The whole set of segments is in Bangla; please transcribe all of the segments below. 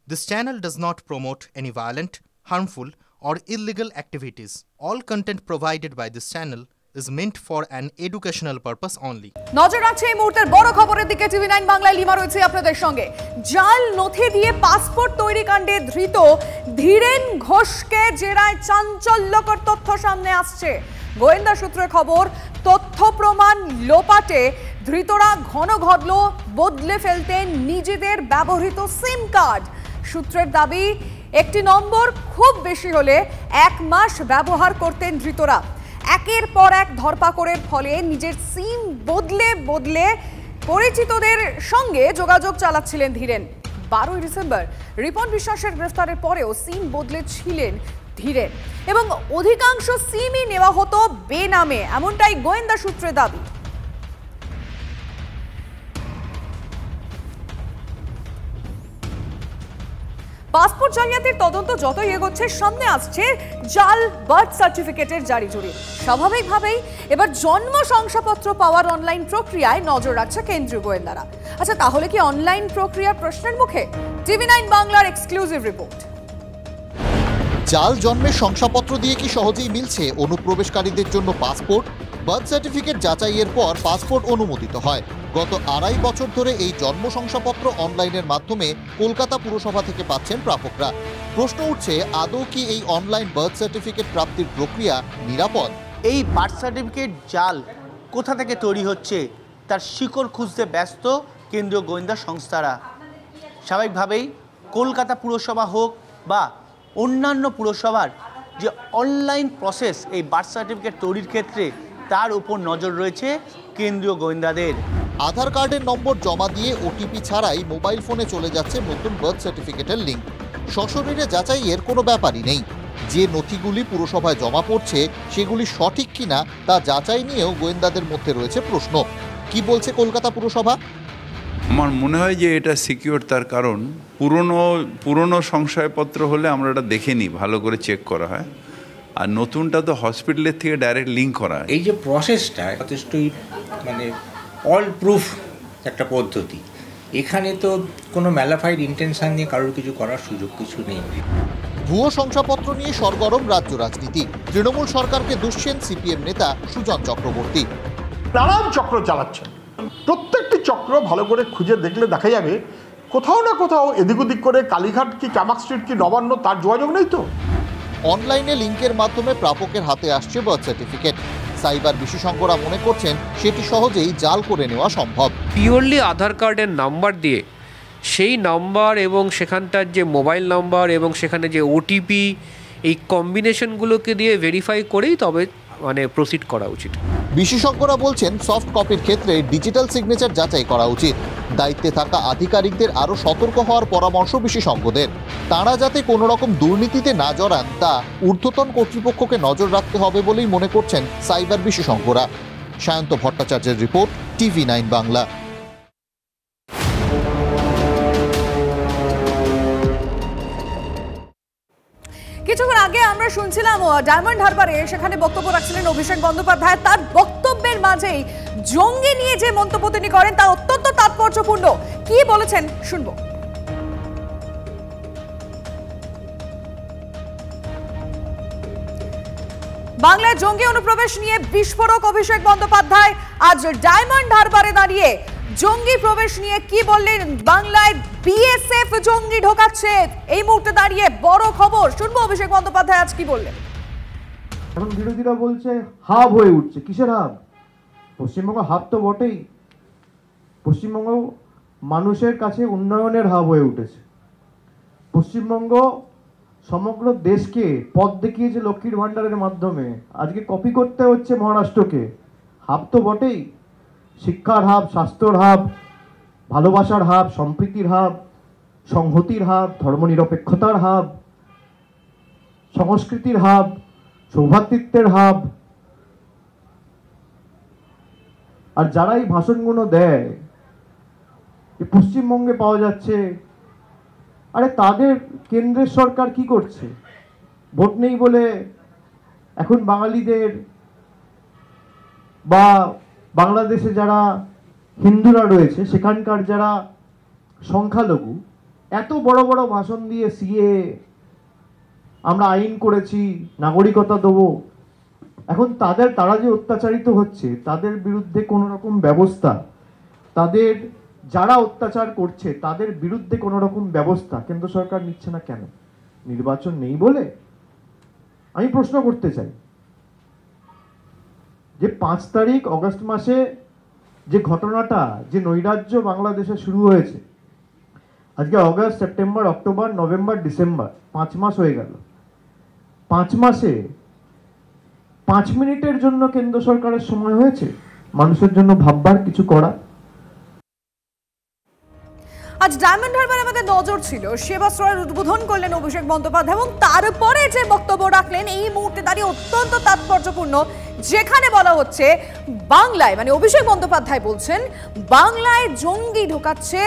This channel does not promote any violent, harmful, or illegal activities. All content provided by this channel is meant for an educational purpose only. নজর রাখছে এই মুহূর্তের বড় খবরের দিকে। টিভি 9 বাংলায় লিমা রয়েছে আপনাদের সঙ্গে। জাল নথি দিয়ে পাসপোর্ট তৈরি কাণ্ডে ধৃত ধীরেন ঘোষকে জেরায় চাঞ্চল্যকর তথ্য সামনে আসছে। গোয়েন্দা সূত্রে খবর, তথ্য প্রমাণ লোপাটে ধৃতরা ঘন ঘটল বদলে ফেলতে নিজেদের ব্যবহৃত সিম কার্ড। সূত্রের দাবি, একটি নম্বর খুব বেশি হলে 1 মাস ব্যবহার করতেন ধৃতরা। একের পর এক ধরপাকড়ের ফলে নিজের সিম বদলে বদলে পরিচিতদের সঙ্গে যোগাযোগ চালাচ্ছিলেন ধীরেন। 12 ডিসেম্বর রিপন বিশ্বাসের গ্রেফতারের পরেও সিম বদলেছিলেন ধীরেন এবং অধিকাংশ সিমই নেওয়া হতো বেনামে, এমনটাই গোয়েন্দা সূত্রে দাবি। পাসপোর্ট জালিয়াতির তদন্ত যতই এগোচ্ছে, সামনে আসছে জাল বার্থ সার্টিফিকেটের জারিজুরি। স্বাভাবিকভাবেই এবার জন্ম শংসাপত্র পাওয়ার অনলাইন প্রক্রিয়ায় নজর রাখছে কেন্দ্রীয় গোয়েন্দারা। আচ্ছা, তাহলে কি অনলাইন প্রক্রিয়ার প্রশ্নের মুখে? টিভি 9 বাংলার এক্সক্লুসিভ রিপোর্ট। জাল জন্মের শংসাপত্র দিয়ে কি সহজেই মিলছে অনুপ্রবেশকারীদের জন্য পাসপোর্ট? বার্থ সার্টিফিকেট যাচাইয়ের পর পাসপোর্ট অনুমোদিত হয়। গত 2.5 বছর ধরে এই জন্ম শংসাপত্র অনলাইনের মাধ্যমে কলকাতা পুরসভা থেকে পাচ্ছেন প্রাপকরা। প্রশ্ন উঠছে, আদৌ কি এই অনলাইন বার্থ সার্টিফিকেট প্রাপ্তির প্রক্রিয়া নিরাপদ? এই বার্থ সার্টিফিকেট জাল কোথা থেকে তৈরি হচ্ছে তার শিকড় খুঁজতে ব্যস্ত কেন্দ্রীয় গোয়েন্দা সংস্থারা। স্বাভাবিকভাবেই কলকাতা পুরসভা হোক বা অন্যান্য পুরসভার যে অনলাইন প্রসেস এই বার্থ সার্টিফিকেট তৈরির ক্ষেত্রে, তার উপর নজর রয়েছে কেন্দ্রীয় গোয়েন্দাদের। আধার কার্ডের নম্বর জমা দিয়ে ওটিপি ছাড়াই মোবাইল ফোনে চলে যাচ্ছে নতুন বার্থ সার্টিফিকেটের লিঙ্ক। সশরীরে যাচাইয়ের কোনো ব্যাপারই নেই। যে নথিগুলি পুরসভায় জমা পড়ছে সেগুলি সঠিক কিনা তা যাচাই নিয়েও গোয়েন্দাদের মধ্যে রয়েছে প্রশ্ন। কি বলছে কলকাতা পুরসভা? আমার মনে হয় যে এটা সিকিউর, তার কারণ পুরনো সংশয়পত্র হলে আমরা এটা দেখে নিই, ভালো করে চেক করা হয়, আর নতুনটা তো হসপিটালের থেকে ডাইরেক্ট লিঙ্ক করা হয়। এই যে প্রসেসটা যথেষ্টই অল প্রুফ একটা পদ্ধতি। এখানে তো কোনো ম্যালাফাইড ইন্টেনশন নিয়ে কারোর কিছু করার সুযোগ কিছু নেই। ভুয়ো শংসাপত্র নিয়ে সরগরম রাজ্য রাজনীতি। তৃণমূল সরকারকে দুষছেন সিপিএম নেতা সুজন চক্রবর্তী। নানান চক্র চালাচ্ছেন, প্রত্যেকটি চক্র ভালো করে খুঁজে দেখলে দেখা যাবে কোথাও না কোথাও এদিক ওদিক করে কালীঘাট কি ক্যামাক স্ট্রিট কি নবান্ন তার যোগাযোগ নেই তো। অনলাইনে লিঙ্কের মাধ্যমে প্রাপকের হাতে আসছে বার্থ সার্টিফিকেট। সাইবার বিশেষজ্ঞরা মনে করছেন সেটি সহজেই জাল করে নেওয়া সম্ভব। পিওরলি আধার কার্ডের নাম্বার দিয়ে সেই নাম্বার এবং সেখানটার যে মোবাইল নাম্বার এবং সেখানে যে ওটিপি, এই কম্বিনেশনগুলোকে দিয়ে ভেরিফাই করেই তবে প্রসিড করা উচিত। বিশেষজ্ঞরা বলছেন সফট কপির ক্ষেত্রে ডিজিটাল সিগনেচার যাচাই করা উচিত। দায়িত্বে থাকা আধিকারিকদের আরও সতর্ক হওয়ার পরামর্শ বিশেষজ্ঞদের। তাঁরা যাতে কোনো রকম দুর্নীতিতে না জড়ান তা ঊর্ধ্বতন কর্তৃপক্ষকে নজর রাখতে হবে বলেই মনে করছেন সাইবার বিশেষজ্ঞরা। সায়ন্ত ভট্টাচার্যের রিপোর্ট, টিভি 9 বাংলা। কিছুক্ষণ আগে আমরা শুনছিলাম ডায়মন্ড হারবারে সেখানে বক্তব্য রাখছিলেন অভিষেক বন্দ্যোপাধ্যায়। তার বক্তব্যের মাঝেই জঙ্গি নিয়ে যে মন্তব্য তিনি করেন তা অত্যন্ত তাৎপর্যপূর্ণ। কি বলেছেন শুনবো। বাংলায় জঙ্গি অনুপ্রবেশ নিয়ে বিস্ফোরক অভিষেক বন্দ্যোপাধ্যায়। আজ ডায়মন্ড হারবারে দাঁড়িয়ে জঙ্গি প্রবেশ নিয়ে কি বললেন? বাংলায় বিএসএফ জঙ্গি ঢোকাচ্ছে, এই মুহূর্তে দাঁড়িয়ে বড় খবর। শুনবো অভিষেক বন্দ্যোপাধ্যায় আজ কি বললেন। এখন বিরোধীরা বলছে হাব হয়ে উঠছে। কিসের হাব? পশ্চিমবঙ্গ হাব তো বটেই। পশ্চিমবঙ্গ মানুষের কাছে উন্নয়নের হাব হয়ে উঠেছে। পশ্চিমবঙ্গ সমগ্র দেশকে পথ দেখিয়েছে লক্ষ্মীর ভাণ্ডারের মাধ্যমে। আজকে কপি করতে হচ্ছে মহারাষ্ট্রকে। হাব তো বটেই। শিক্ষার হাব, স্বাস্থ্যর হাব, ভালোবাসার হাব, সম্প্রীতির হাব, সংহতির হাব, ধর্মনিরপেক্ষতার হাব, সংস্কৃতির হাব, সৌভ্রাতৃত্বের হাব। আর যারা এই ভাষণগুলো দেয় পশ্চিমবঙ্গে পাওয়া যাচ্ছে, আরে তাদের কেন্দ্রের সরকার কি করছে? ভোট নেই বলে এখন বাঙালিদের বা বাংলাদেশে যারা হিন্দুরা রয়েছে সেখানকার যারা সংখ্যালঘু এত বড় বড় ভাষণ দিয়ে সিএ আমরা আইন করেছি, নাগরিকতা দেবো, এখন তারা যে অত্যাচারিত হচ্ছে তাদের বিরুদ্ধে কোনো রকম ব্যবস্থা, তাদের যারা অত্যাচার করছে তাদের বিরুদ্ধে কোনো রকম ব্যবস্থা কেন্দ্র সরকার নিচ্ছে না কেন? নির্বাচন নেই বলে? আমি প্রশ্ন করতে চাই যে 5 তারিখ অগস্ট মাসে যে ঘটনাটা, যে নৈরাজ্য বাংলাদেশে শুরু হয়েছে, আজকে August, September, October, November, December, 5 মাস হয়ে গেল। 5 মাসে 5 মিনিটের জন্য কেন্দ্র সরকারের সময় হয়েছে মানুষের জন্য ভাববার, কিছু করা? আজ ডায়মন্ড হারবার আমাদের নজর ছিল, সেবাশ্রয়ের উদ্বোধন করলেন অভিষেক বন্দ্যোপাধ্যায় এবং তারপরে যে বক্তব্য রাখলেন এই মুহূর্তে দাঁড়িয়ে অত্যন্ত তাৎপর্যপূর্ণ, যেখানে বলা হচ্ছে বাংলায়, মানে অভিষেক বন্দ্যোপাধ্যায় বলছেন বাংলায় জঙ্গি ঢোকাচ্ছে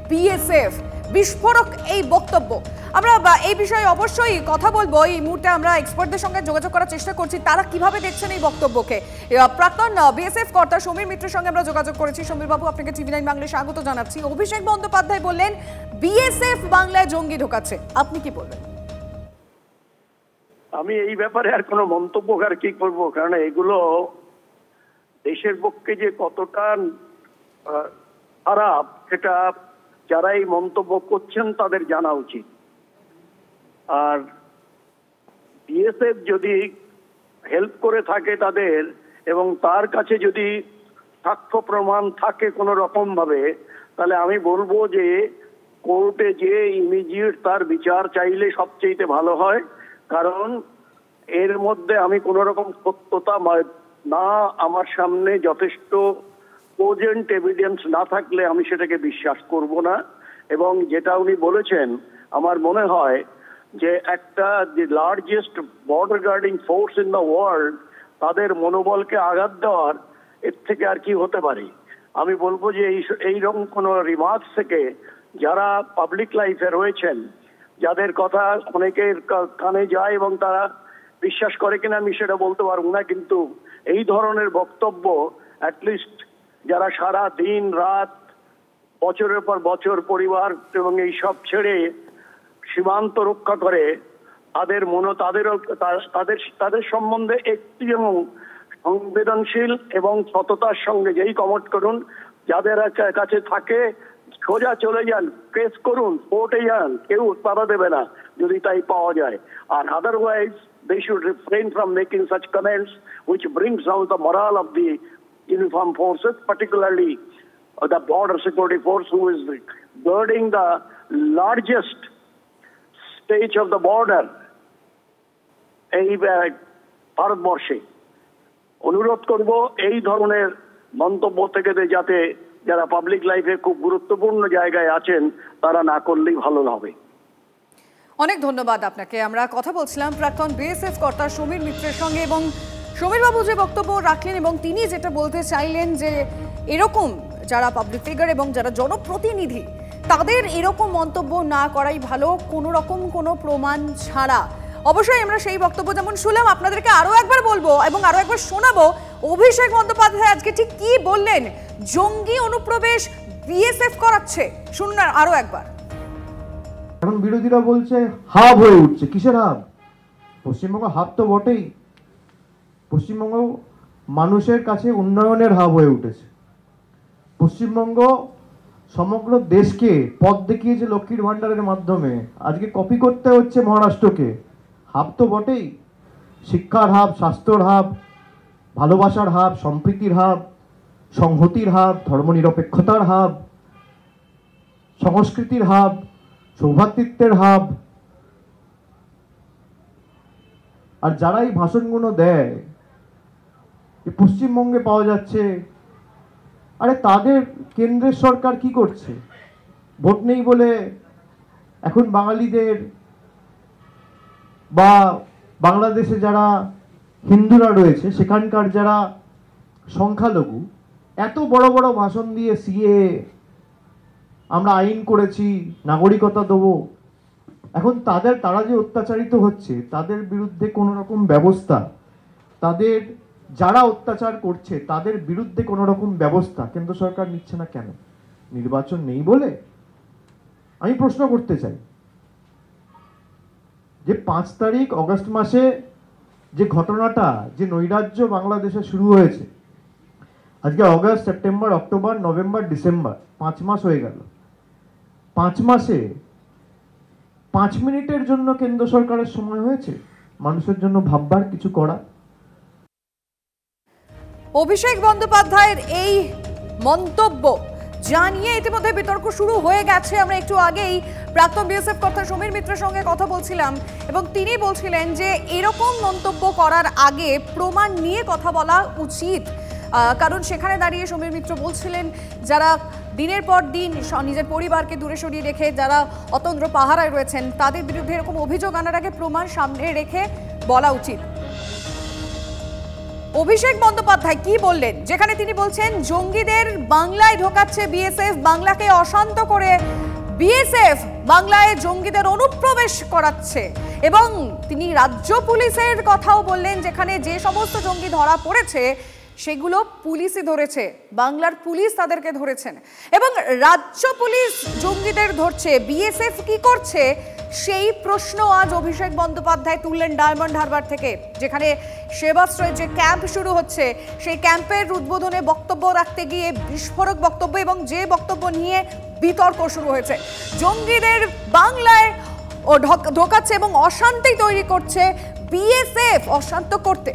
বিএসএফ। বিস্ফোরক এই বক্তব্য। আমরা এই বিষয়ে অবশ্যই কথা বলবো। এই মুহূর্তে আমরা এক্সপার্টদের সঙ্গে যোগাযোগ করার চেষ্টা করছি, তারা কিভাবে দেখছেন এই বক্তব্যকে। প্রাক্তন বিএসএফ কর্তা সমীর মিত্রের সঙ্গে আমরা যোগাযোগ করেছি। সমীর বাবু, আপনাকে টিভি9 বাংলায় স্বাগত জানাচ্ছি। অভিষেক বন্দ্যোপাধ্যায় বললেন বিএসএফ বাংলায় জঙ্গি ঢোকাচ্ছে, আপনি কি বলবেন? আমি এই ব্যাপারে আর কোনো মন্তব্য আর কি করবো, কারণ এগুলো দেশের পক্ষে যে কতটা খারাপ সেটা যারা এই মন্তব্য করছেন তাদের জানা উচিত। আর বিএসএফ যদি হেল্প করে থাকে তাদের, এবং তার কাছে যদি সাক্ষ্য প্রমাণ থাকে কোনো রকম ভাবে, তাহলে আমি বলবো যে কোর্টে যে ইমিডিয়েট তার বিচার চাইলে সবচেয়ে ভালো হয়। কারণ এর মধ্যে আমি কোনো রকম সত্যতা না, আমার সামনে যথেষ্ট কোজেন্ট এভিডেন্স না থাকলে আমি সেটাকে বিশ্বাস করব না। এবং যেটা উনি বলেছেন, আমার মনে হয় যে একটা যে largest border guarding force in the world, তাদের মনোবলকে আঘাত দেওয়ার এর থেকে আর কি হতে পারে। আমি বলবো যে এইরকম কোনো রিমার্কস থেকে যারা পাবলিক লাইফে রয়েছেন, যাদের কথা অনেকের কানে যায় এবং তারা বিশ্বাস করে কিনা আমি সেটা বলতে পারবো না, কিন্তু এই ধরনের বক্তব্য অ্যাটলিস্ট যারা সারা দিন রাত বছরের পর বছর পরিবার এবং এই সব ছেড়ে সীমান্ত রক্ষা করে, তাদের সম্বন্ধে একটি এবং সংবেদনশীল এবং সততার সঙ্গে যেই কমেন্ট করুন, যাদের কাছে থাকে সোজা চলে যান, কেস করুন, কোর্টে যান, কেউ বাধা দেবে না যদি তাই পাওয়া যায়। আর otherwise they should refrain from making such comments which brings down the morale of the uniformed forces, particularly the border security force, who is guarding the largest stage of the border এই ভারতবর্ষে। অনুরোধ করব এই ধরনের মন্তব্য থেকে যাতে যারা পাবলিক লাইফে খুব গুরুত্বপূর্ণ জায়গায় আছেন তারা না করলেই ভালো হবে। অনেক ধন্যবাদ আপনাকে। আমরা কথা বলছিলাম প্রাক্তন বিএসএফ কর্তা সমীর মিত্রের সঙ্গে, এবং সমীরবাবু যে বক্তব্য রাখলেন এবং তিনি যেটা বলতে চাইলেন যে এরকম যারা পাবলিক ফিগার এবং যারা জনপ্রতিনিধি, তাদের এরকম মন্তব্য না করাই ভালো, কোনো রকম কোনো প্রমাণ ছাড়া। অবশ্যই আমরা সেই বক্তব্য যেমন শুনলাম, আপনাদেরকে আরও একবার বলবো এবং আরও একবার শোনাবো অভিষেক বন্দ্যোপাধ্যায় আজকে ঠিক কি বললেন। জঙ্গি অনুপ্রবেশ বিএসএফ করাচ্ছে, শুনুন আরও একবার। এখন বিরোধীরা বলছে হাব হয়ে উঠছে। কিসের হাব? পশ্চিমবঙ্গ হাব তো বটেই। পশ্চিমবঙ্গ মানুষের কাছে উন্নয়নের হাব হয়ে উঠেছে। পশ্চিমবঙ্গ সমগ্র দেশকে পথ দেখিয়েছে লক্ষ্মীর ভাণ্ডারের মাধ্যমে, আজকে কপি করতে হচ্ছে মহারাষ্ট্রকে। হাব তো বটেই। শিক্ষার হাব, স্বাস্থ্যর হাব, ভালোবাসার হাব, সম্প্রীতির হাব, সংহতির হাব, ধর্মনিরপেক্ষতার হাব, সংস্কৃতির হাব, সৌভ্রাতৃত্বের হাব। আর যারা এই ভাষণগুলো দেয় পশ্চিমবঙ্গে পাওয়া যাচ্ছে, আরে তাদের কেন্দ্রের সরকার কি করছে? ভোট নেই বলে এখন বাঙালিদের বা বাংলাদেশে যারা হিন্দুরা রয়েছে সেখানকার যারা সংখ্যালঘু, এত বড় বড় ভাষণ দিয়ে সিএ আমরা আইন করেছি, নাগরিকতা দেবো, এখন তারা যে অত্যাচারিত হচ্ছে তাদের বিরুদ্ধে কোনো রকম ব্যবস্থা, তাদের যারা অত্যাচার করছে তাদের বিরুদ্ধে কোনো রকম ব্যবস্থা কেন্দ্র সরকার নিচ্ছে না কেন? নির্বাচন নেই বলে? আমি প্রশ্ন করতে চাই যে 5 তারিখ অগস্ট মাসে যে ঘটনাটা, যে নৈরাজ্য বাংলাদেশে শুরু হয়েছে, আজকে August, September, October, November, December, 5 মাস হয়ে গেল। 5 মাসে 5 মিনিটের জন্য কেন্দ্র সরকারের সময় হয়েছে মানুষের জন্য ভাববার, কিছু করা? অভিষেক বন্দ্যোপাধ্যায়ের এই মন্তব্য জানিয়ে ইতিমধ্যে বিতর্ক শুরু হয়ে গেছে। আমরা একটু আগেই প্রাক্তন বিএসএফ কর্তা সমীর মিত্রের সঙ্গে কথা বলছিলাম এবং তিনি বলছিলেন যে এরকম মন্তব্য করার আগে প্রমাণ নিয়ে কথা বলা উচিত। কারণ সেখানে দাঁড়িয়ে সমীর মিত্র বলছিলেন যারা দিনের পর দিন নিজের পরিবারকে দূরে সরিয়ে রেখে যারা অতন্দ্র পাহারায় রয়েছেন তাদের বিরুদ্ধে এরকম অভিযোগ আনার আগে প্রমাণ সামনে রেখে বলা উচিত। অভিষেক বন্দ্যোপাধ্যায় কি বললেন, যেখানে তিনি বলছেন জঙ্গিদের বাংলায় ঢোকাচ্ছে বিএসএফ, বাংলাকে অশান্ত করে বিএসএফ বাংলায় জঙ্গিদের অনুপ্রবেশ করাচ্ছে, এবং তিনি রাজ্য পুলিশের কথাও বললেন যেখানে যে সমস্ত জঙ্গি ধরা পড়েছে সেগুলো পুলিশই ধরেছে, বাংলার পুলিশ তাদেরকে ধরেছেন এবং রাজ্য পুলিশ জঙ্গিদের ধরছে, বিএসএফ কি করছে সেই প্রশ্ন আজ অভিষেক বন্দ্যোপাধ্যায় তুললেন ডায়মন্ড হারবার থেকে, যেখানে সেবাশ্রয়ের যে ক্যাম্প শুরু হচ্ছে সেই ক্যাম্পের উদ্বোধনে বক্তব্য রাখতে গিয়ে বিস্ফোরক বক্তব্য এবং যে বক্তব্য নিয়ে বিতর্ক শুরু হয়েছে। জঙ্গিদের বাংলায় ঢোকাচ্ছে এবং অশান্তি তৈরি করছে বিএসএফ, অশান্ত করতে